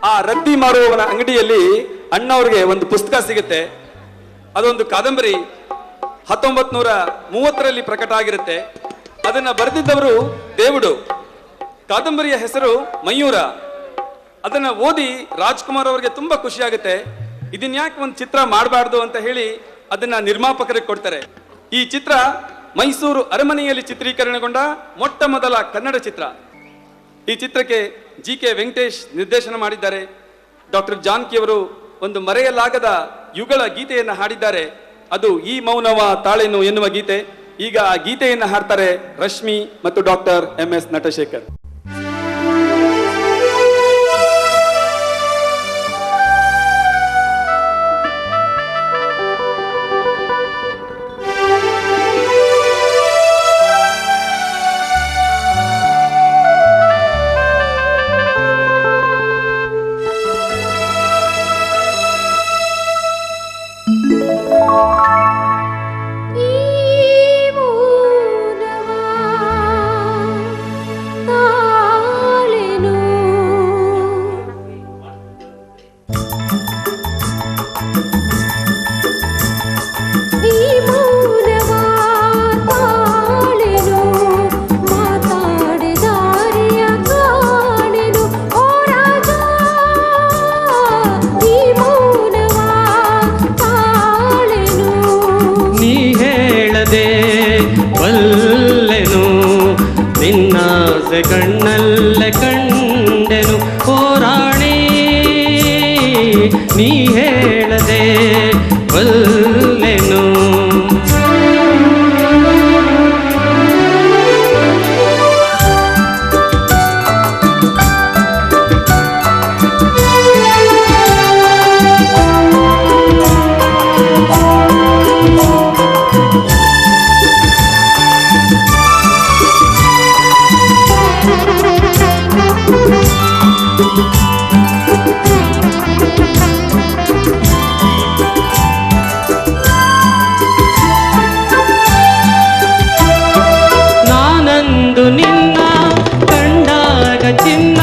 ಆ ರದ್ದಿ ಮಾರುವವನ ಅಂಗಡಿಯಲ್ಲಿ ಅಣ್ಣವ್ರಿಗೆ ಒಂದು ಪುಸ್ತಕ ಸಿಗುತ್ತೆ. ಅದೊಂದು ಕಾದಂಬರಿ 1930ರಲ್ಲಿ ಪ್ರಕಟ ಆಗಿರುತ್ತೆ. ಅದನ್ನ ಬರೆದಿದ್ದವರು ದೇವುಡು. ಕಾದಂಬರಿಯ ಹೆಸರು ಮಯೂರ. ಅದನ್ನ ಓದಿ ರಾಜ್ಕುಮಾರ್ ಅವರಿಗೆ ತುಂಬಾ ಖುಷಿ ಆಗುತ್ತೆ. ಇದನ್ನ ಯಾಕೆ ಒಂದು ಚಿತ್ರ ಮಾಡಬಾರ್ದು ಅಂತ ಹೇಳಿ ಅದನ್ನ ನಿರ್ಮಾಪಕರಿಗೆ ಕೊಡ್ತಾರೆ. ಈ ಚಿತ್ರ ಮೈಸೂರು ಅರಮನೆಯಲ್ಲಿ ಚಿತ್ರೀಕರಣಗೊಂಡ ಮೊಟ್ಟ ಮೊದಲ ಕನ್ನಡ ಚಿತ್ರ. ಈ ಚಿತ್ರಕ್ಕೆ GK ವೆಂಕಟೇಶ್ ನಿರ್ದೇಶನ ಮಾಡಿದ್ದಾರೆ. ಡಾಕ್ಟರ್ ಜಾನಕಿ ಅವರು ಒಂದು ಮರೆಯಲಾಗದ ಯುಗಳ ಗೀತೆಯನ್ನು ಹಾಡಿದ್ದಾರೆ. ಅದು ಈ ಮೌನವ ತಾಳೆನು ಎನ್ನುವ ಗೀತೆ. ಈಗ ಆ ಗೀತೆಯನ್ನು ಹಾಡ್ತಾರೆ ರಶ್ಮಿ ಮತ್ತು ಡಾಕ್ಟರ್ MS ನಟಶೇಖರ್. ಕಣ್ಣಲ್ಲ ಕಂಡೆನು ಓ ರಾಣಿ, ನೀ ಹೇಳದೆ ಬಲ್ಲೆನು. ನಿನ್ನ ಕಂಡಾಗ ಚಿನ್ನ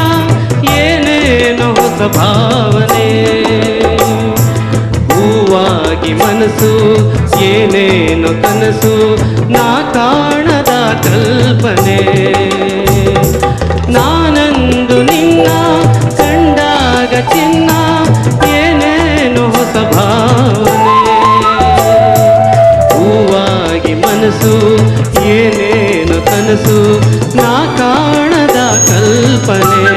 ಏನೇನೋ ಹೊಸ ಭಾವನೆ, ಹೂವಾಗಿ ಮನಸ್ಸು ಏನೇನೋ ಕನಸು, ನಾ ಕಾಣದ ಕಲ್ಪನೆ. ನಾನಂದು ನಿನ್ನ ಕಂಡಾಗ ಚಿನ್ನ ಏನೇನೋ ಹೊಸ ಭಾವನೆ, ಹೂವಾಗಿ ಮನಸ್ಸು ಏನೇನು ಕನಸು, ನಾ ಕಾಣದ ಕಲ್ಪನೆ.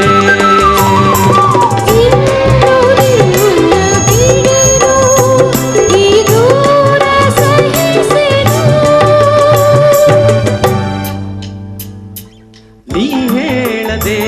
ನೀ ಹೇಳದೆ